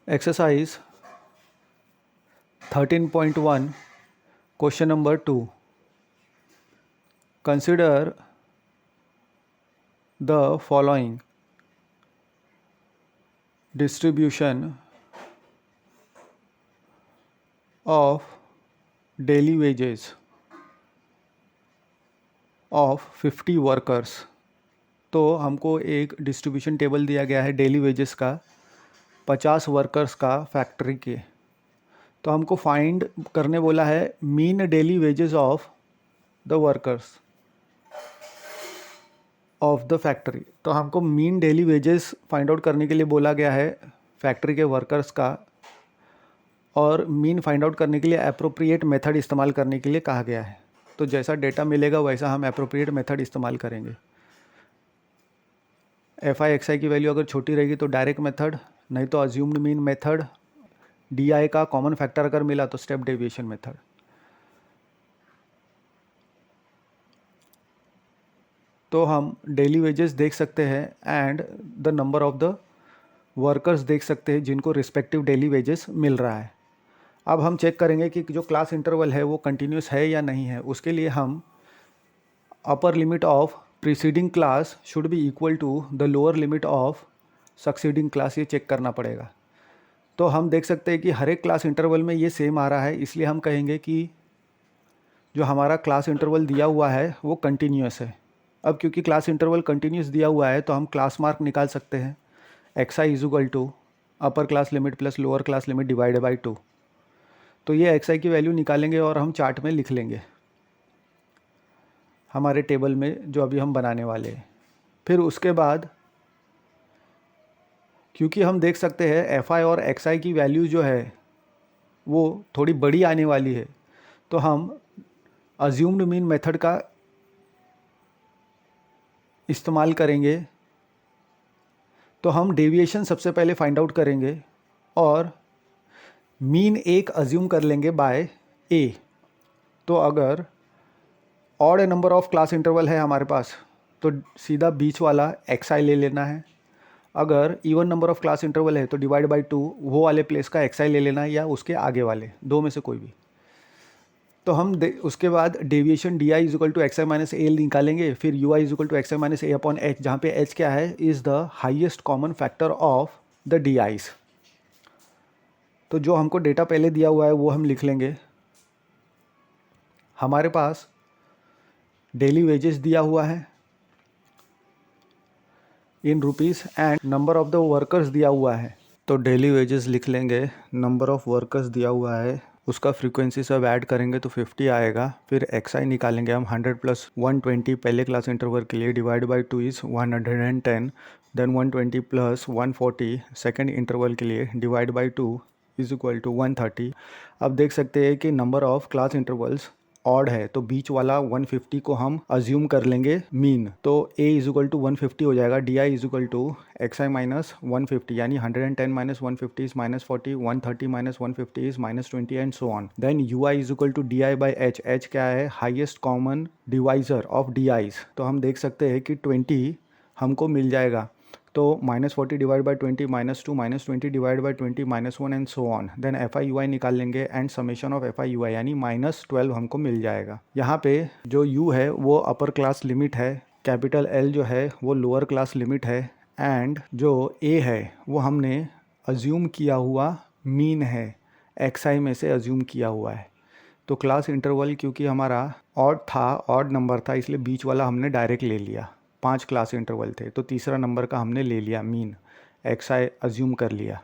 Exercise 13.1, question number 2. Consider the following distribution of daily wages of 50 workers. तो हमको एक distribution table दिया गया है डेली वेजेस का 50 वर्कर्स का फैक्ट्री के। तो हमको फाइंड करने बोला है mean daily wages of the workers of the factory. तो हमको mean daily wages find out करने के लिए बोला गया है फैक्ट्री के वर्कर्स का, और मीन फाइंड आउट करने के लिए एप्रोप्रिएट मेथड इस्तेमाल करने के लिए कहा गया है। तो जैसा डेटा मिलेगा वैसा हम एप्रोप्रिएट मेथड इस्तेमाल करेंगे। एफ आई एक्स आई की वैल्यू अगर छोटी रहेगी तो डायरेक्ट मेथड, नहीं तो assumed mean method, D I का कॉमन फैक्टर अगर मिला तो स्टेप डेविएशन मेथड। तो हम डेली वेजेस देख सकते हैं and the number of the workers देख सकते हैं जिनको रिस्पेक्टिव डेली वेजेस मिल रहा है। अब हम चेक करेंगे कि जो क्लास इंटरवल है वो कंटिन्यूस है या नहीं है। उसके लिए हम upper limit of preceding class should be equal to the lower limit of succeeding class, ये चेक करना पड़ेगा। तो हम देख सकते हैं कि हर एक क्लास इंटरवल में ये सेम आ रहा है, इसलिए हम कहेंगे कि जो हमारा क्लास इंटरवल दिया हुआ है वो कंटिन्यूस है। अब क्योंकि क्लास इंटरवल कंटिन्यूस दिया हुआ है तो हम क्लास मार्क निकाल सकते हैं X I is equal to upper class limit plus lower class limit divided by 2। तो ये एक्स आई की वैल्यू निकालेंगे और हम चार्ट में लिख लेंगे हमारे टेबल में जो अभी हम बनाने वाले हैं। फिर उसके बाद क्योंकि हम देख सकते हैं एफ आई और एक्स आई की वैल्यू जो है वो थोड़ी बड़ी आने वाली है, तो हम अज्यूम्ड मीन मेथड का इस्तेमाल करेंगे। तो हम डेविएशन सबसे पहले फाइंड आउट करेंगे और मीन एक अज्यूम कर लेंगे बाय ए। तो अगर odd number of class interval है हमारे पास तो सीधा बीच वाला एक्स आई ले लेना है। अगर even number of class interval है तो डिवाइड बाई 2 वो वाले प्लेस का एक्स आई ले लेना है, या उसके आगे वाले दो में से कोई भी। तो हम उसके बाद deviation d I is equal to x I minus A निकालेंगे। फिर u I is equal to x I minus A upon h, जहाँ पे एच क्या है, is the highest common factor of the d eyes. तो जो हमको data पहले दिया हुआ है वो हम लिख लेंगे। हमारे पास डेली वेजेस दिया हुआ है in rupees and number of the workers दिया हुआ है। तो डेली वेजेस लिख लेंगे, नंबर ऑफ वर्कर्स दिया हुआ है, उसका फ्रीक्वेंसी सब ऐड करेंगे तो 50 आएगा। फिर एक्स आई निकालेंगे हम 100 प्लस 120 पहले क्लास इंटरवल के लिए divide by 2 is 110, then 120 plus 140 second interval के लिए divide by 2 is equal to 130। अब देख सकते हैं कि number of class intervals odd है, तो बीच वाला 150 को हम अज्यूम कर लेंगे मीन। तो a इज इक्वल टू 150 हो जाएगा, D I is equal to x I minus 150, यानी 110 minus 150 is minus 40, 130 minus 150 is minus 20 and so on. Then you I is equal to D I by H. H क्या है, highest common divisor of D eyes. तो हम देख सकते हैं कि 20 हमको मिल जाएगा। तो minus 40 divide by 20 minus 2 minus 20 divide by 20 minus 1 and so on. Then f I you i निकाल लेंगे and summation of f I you i यानी माइनस 12 हमको मिल जाएगा। यहाँ पे जो यू है वो अपर क्लास लिमिट है, कैपिटल एल जो है वो लोअर क्लास लिमिट है, एंड जो ए है वो हमने अज्यूम किया हुआ मीन है, एक्स आई में से अज्यूम किया हुआ है। तो क्लास इंटरवल क्योंकि हमारा ऑड था, ऑड नंबर था, इसलिए बीच वाला हमने डायरेक्ट ले लिया। 5 क्लास इंटरवल थे तो तीसरा नंबर का हमने ले लिया मीन, एक्स आई अज्यूम कर लिया।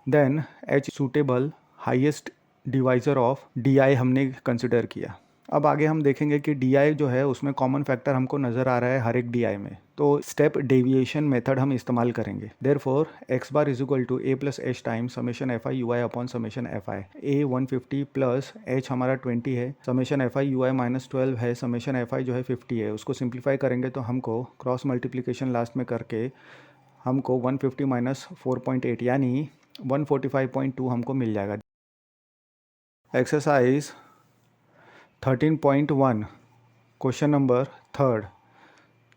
Then H suitable highest divisor of D I हमने कंसिडर किया। अब आगे हम देखेंगे कि डी आई जो है उसमें कॉमन फैक्टर हमको नज़र आ रहा है हर एक डी आई में, तो स्टेप डेविएशन मेथड हम इस्तेमाल करेंगे। Therefore X bar is equal to A plus H times summation F I you I upon summation F I. A 150 plus H हमारा 20 है, summation F I you I minus 12 है, summation F I जो है 50 है। उसको simplify करेंगे तो हमको क्रॉस मल्टीप्लीकेशन लास्ट में करके हमको 150 माइनस 4.8 यानी 145.2 हमको मिल जाएगा। Exercise 13.1 question number 3,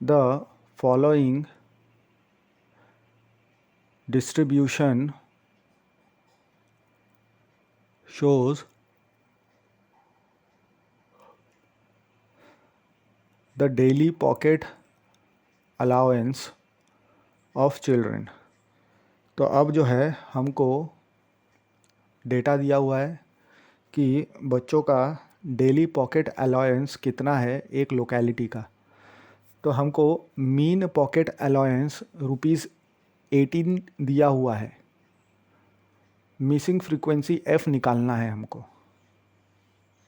the following distribution shows the daily pocket allowance of children। तो अब जो है हमको डेटा दिया हुआ है कि बच्चों का डेली पॉकेट अलाउंस कितना है एक लोकेलिटी का। तो हमको मीन पॉकेट अलाउंस ₹18 दिया हुआ है। मिसिंग फ्रीक्वेंसी f निकालना है हमको।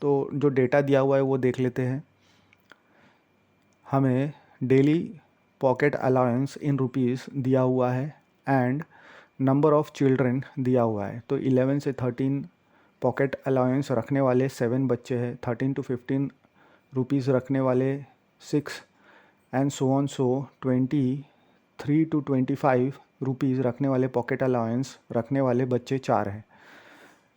तो जो डेटा दिया हुआ है वो देख लेते हैं। हमें डेली पॉकेट अलाउंस इन रुपीस दिया हुआ है एंड नंबर ऑफ़ चिल्ड्रन दिया हुआ है। तो 11 से 13 पॉकेट अलाउंस रखने वाले 7 बच्चे हैं, 13 to 15 रुपीज़ रखने वाले 6 and so on. So 23 to 25 rupees रखने वाले पॉकेट अलाउंस रखने वाले बच्चे 4 हैं।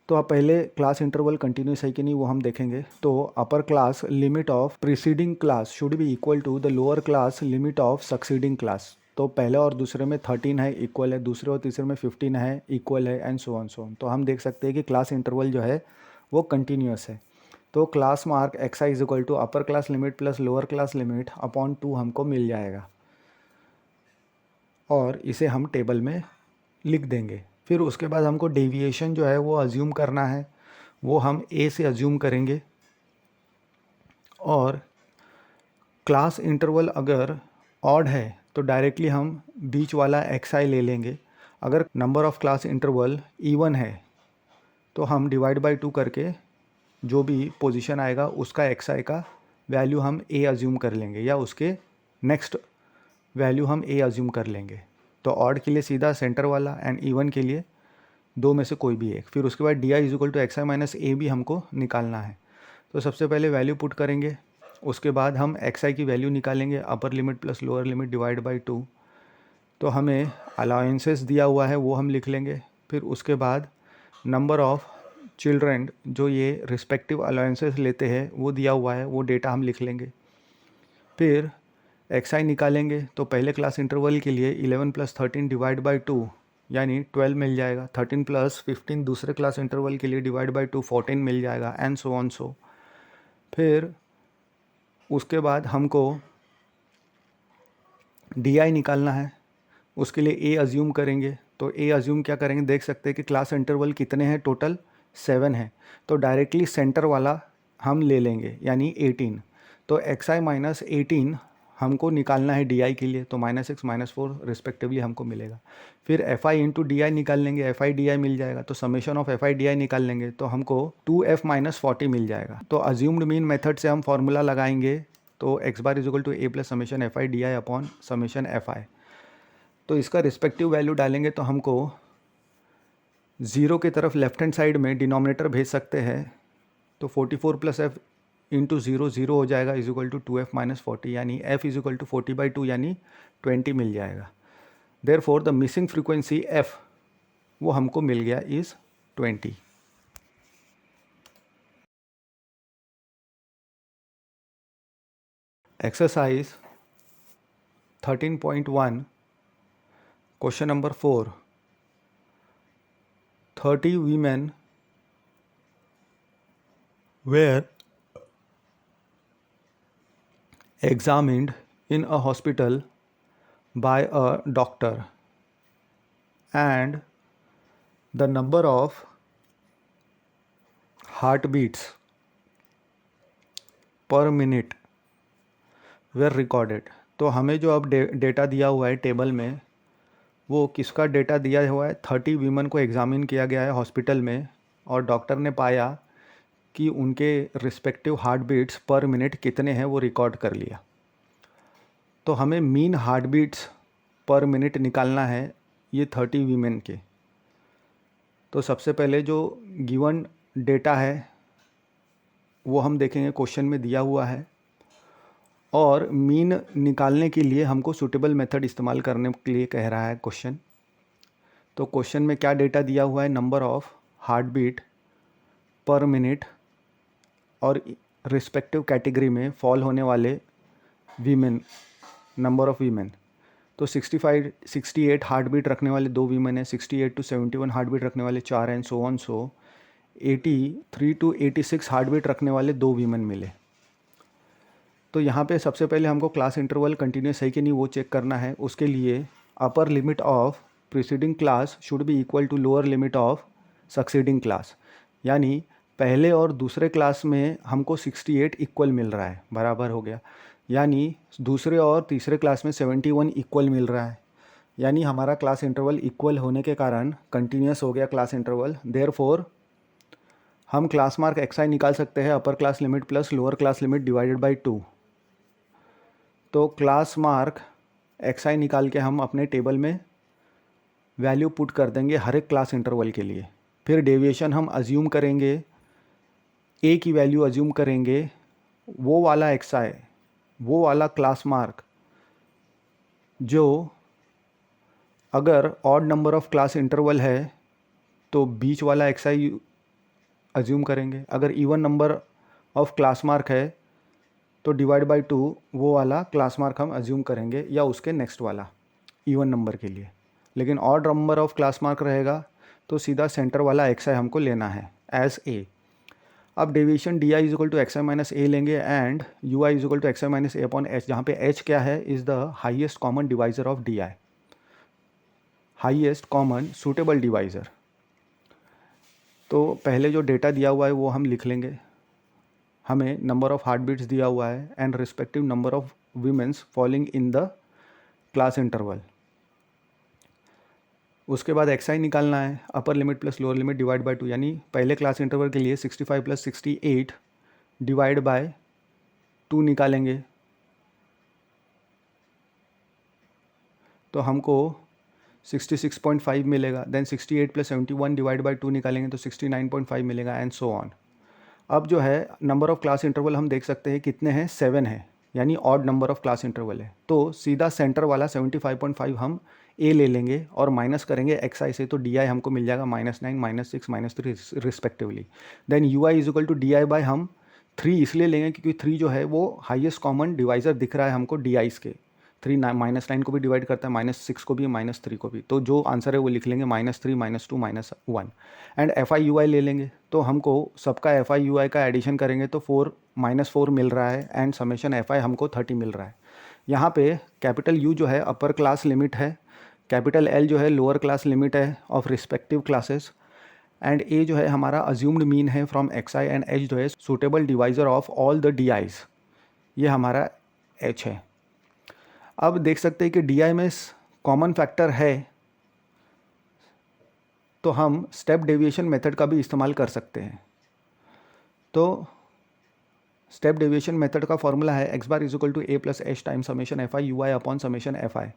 तो अब पहले क्लास इंटरवल कंटिन्यूस है कि नहीं वो हम देखेंगे। तो upper class limit of preceding class should be equal to the lower class limit of succeeding class. तो पहले और दूसरे में 13 है इक्वल है, दूसरे और तीसरे में 15 है इक्वल है एंड सो ऑन। तो हम देख सकते हैं कि क्लास इंटरवल जो है वो कंटिन्यूस है। तो class mark x I is equal to upper class limit plus lower class limit upon 2 हमको मिल जाएगा और इसे हम टेबल में लिख देंगे। फिर उसके बाद हमको डेविएशन जो है वो अज्यूम करना है, वो हम ए से अज्यूम करेंगे। और क्लास इंटरवल अगर ऑड है तो डायरेक्टली हम बीच वाला एक्स आई ले लेंगे। अगर number of class interval even है तो हम डिवाइड बाय 2 करके जो भी पोजीशन आएगा उसका एक्स आई का वैल्यू हम ए अज्यूम कर लेंगे या उसके नेक्स्ट वैल्यू हम ए अज्यूम कर लेंगे। तो ऑड के लिए सीधा सेंटर वाला एंड इवन के लिए दो में से कोई भी एक। फिर उसके बाद d I is equal to x I minus A भी हमको निकालना है। तो सबसे पहले वैल्यू पुट करेंगे, उसके बाद हम एक्स आई की वैल्यू निकालेंगे upper limit plus lower limit divide by 2। तो हमें अलाउंसेस दिया हुआ है वो हम लिख लेंगे। फिर उसके बाद नंबर ऑफ़ चिल्ड्रन जो ये रिस्पेक्टिव अलाउंसेस लेते हैं वो दिया हुआ है, वो डेटा हम लिख लेंगे। फिर एक्स आई निकालेंगे तो पहले क्लास इंटरवल के लिए 11 + 13 डिवाइड बाई 2 यानी 12 मिल जाएगा। 13 + 15 दूसरे क्लास इंटरवल के लिए डिवाइड बाई 2 14 मिल जाएगा एंड सो ऑन सो। फिर उसके बाद हमको डी आई निकालना है, उसके लिए ए अज्यूम करेंगे। तो ए अज्यूम क्या करेंगे, देख सकते हैं कि क्लास इंटरवल कितने हैं, टोटल 7 है। तो डायरेक्टली सेंटर वाला हम ले लेंगे यानी 18। तो एक्स आई माइनस 18 हमको निकालना है डी आई के लिए, तो -6 -4 रिस्पेक्टिवली हमको मिलेगा। फिर F I into D I निकाल लेंगे, एफ आई डी आई मिल जाएगा। तो summation of f i d आई निकाल लेंगे तो हमको 2f - 40 मिल जाएगा। तो अज्यूम्ड मीन मेथड से हम फॉर्मूला लगाएंगे तो x bar is equal to A plus summation F i d i upon summation F i. तो इसका रिस्पेक्टिव वैल्यू डालेंगे तो हमको 0 की तरफ लेफ्ट हैंड साइड में डिनोमिनेटर भेज सकते हैं। तो 44 + f इंटू 0 0 हो जाएगा इज इक्वल टू 2f - 40 यानी f इज इक्वल टू 40/2 यानी 20 मिल जाएगा। Therefore the missing frequency f वो हमको मिल गया is 20। Exercise 13.1 question number 4। 30 women were examined in a hospital by a doctor and the number of heartbeats per minute were recorded। तो हमें जो अब data दिया हुआ है टेबल में वो किसका डेटा दिया हुआ है, 30 वीमन को एग्ज़ामिन किया गया है हॉस्पिटल में और डॉक्टर ने पाया कि उनके respective heart beats per minute कितने हैं वो रिकॉर्ड कर लिया। तो हमें mean heart beats per minute निकालना है ये 30 वीमेन के। तो सबसे पहले जो गिवन डेटा है वो हम देखेंगे, क्वेश्चन में दिया हुआ है और मीन निकालने के लिए हमको सूटेबल मेथड इस्तेमाल करने के लिए कह रहा है क्वेश्चन। तो क्वेश्चन में क्या डेटा दिया हुआ है, number of heart beat per minute और रिस्पेक्टिव कैटेगरी में फॉल होने वाले वीमेन, नंबर ऑफ़ वीमेन। तो 68 हार्ट बीट रखने वाले 2 वीमेन हैं, 68 to 71 हार्ट बीट रखने वाले 4 हैं, so on so. 83 to 86 heart beat रखने वाले 2 वीमेन मिले। तो यहाँ पे सबसे पहले हमको क्लास इंटरवल कंटिन्यूस है कि नहीं वो चेक करना है। उसके लिए upper limit of preceding class should be equal to lower limit of succeeding class, यानी पहले और दूसरे क्लास में हमको 68 इक्वल मिल रहा है, बराबर हो गया, यानी दूसरे और तीसरे क्लास में 71 इक्वल मिल रहा है, यानी हमारा क्लास इंटरवल इक्वल होने के कारण कंटिन्यूस हो गया क्लास इंटरवल। देयरफॉर हम क्लास मार्क एक्स आई निकाल सकते हैं अपर class limit plus lower class limit divided by 2। तो क्लास मार्क एक्स आई निकाल के हम अपने टेबल में वैल्यू पुट कर देंगे हर एक क्लास इंटरवल के लिए। फिर डेविएशन हम अज्यूम करेंगे, ए की वैल्यू अज्यूम करेंगे, वो वाला एक्स आई, वो वाला क्लास मार्क जो अगर odd number of class interval है तो बीच वाला एक्स आई अज्यूम करेंगे, अगर even number of class mark है तो डिवाइड बाई 2 वो वाला क्लास मार्क हम अज्यूम करेंगे, या उसके नेक्स्ट वाला इवन नंबर के लिए। लेकिन odd number of class mark रहेगा तो सीधा सेंटर वाला एक्स आई हमको लेना है एज ए। अब deviation d I is equal to x I minus A लेंगे and u I is equal to x I minus A upon h, जहाँ पे एच क्या है, is the highest common divisor of D i, highest common suitable divisor. तो पहले जो data दिया हुआ है वो हम लिख लेंगे। हमें नंबर ऑफ़ हार्ट बीट्स दिया हुआ है and respective number of women's falling in the class interval. उसके बाद एक्स आई निकालना है, upper limit plus lower limit divide by 2, यानी पहले क्लास इंटरवल के लिए 65 प्लस 68 डिवाइड बाय 2 निकालेंगे तो हमको 66.5 मिलेगा। देन 68 प्लस 71 डिवाइड बाई 2 निकालेंगे तो 69.5 मिलेगा एंड सो ऑन। अब जो है नंबर ऑफ़ क्लास इंटरवल हम देख सकते हैं कितने हैं, 7 है, यानी odd number of class interval है। तो सीधा सेंटर वाला 75.5 हम ए ले लेंगे और माइनस करेंगे एक्स आई से, तो डी आई हमको मिल जाएगा -9, -6, -3 respectively. Then you I is equal to D I by हम 3 इसलिए लेंगे क्योंकि 3 जो है वो हाईएस्ट कॉमन डिवाइज़र दिख रहा है हमको डी आईज़ के। 3 -9 को भी डिवाइड करता है, -6 को भी, -3 को भी, तो जो आंसर है वो लिख लेंगे -3, -2, -1। एंड एफ आई यू आई ले लेंगे तो हमको सबका एफ आई यू आई का एडिशन करेंगे तो 4 मिल रहा है एंड समेशन एफ आई हमको 30 मिल रहा है। यहाँ पे कैपिटल यू जो है अपर क्लास लिमिट है, कैपिटल एल जो है लोअर क्लास लिमिट है ऑफ रिस्पेक्टिव क्लासेस, एंड ए जो है हमारा अज्यूम्ड मीन है from x I, and H जो है suitable divisor of all the d eyes, ये हमारा एच है। अब देख सकते हैं कि डी आई में कॉमन फैक्टर है तो हम स्टेप डेविएशन मेथड का भी इस्तेमाल कर सकते हैं। तो स्टेप डेविएशन मेथड का फॉर्मूला है x bar is equal to A plus h time summation F I you I upon summation F i.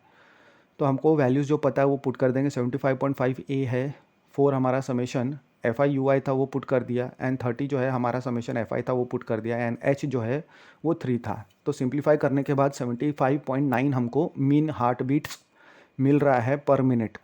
तो हमको वैल्यूज़ जो पता है वो पुट कर देंगे। 75.5 ए है, 4 हमारा समेशन एफ आई यू आई था वो पुट कर दिया, एंड 30 जो है हमारा समेशन एफ आई था वो पुट कर दिया, एंड एच जो है वो 3 था। तो सिंप्लीफाई करने के बाद 75.9 हमको मीन हार्ट बीट्स मिल रहा है पर मिनट।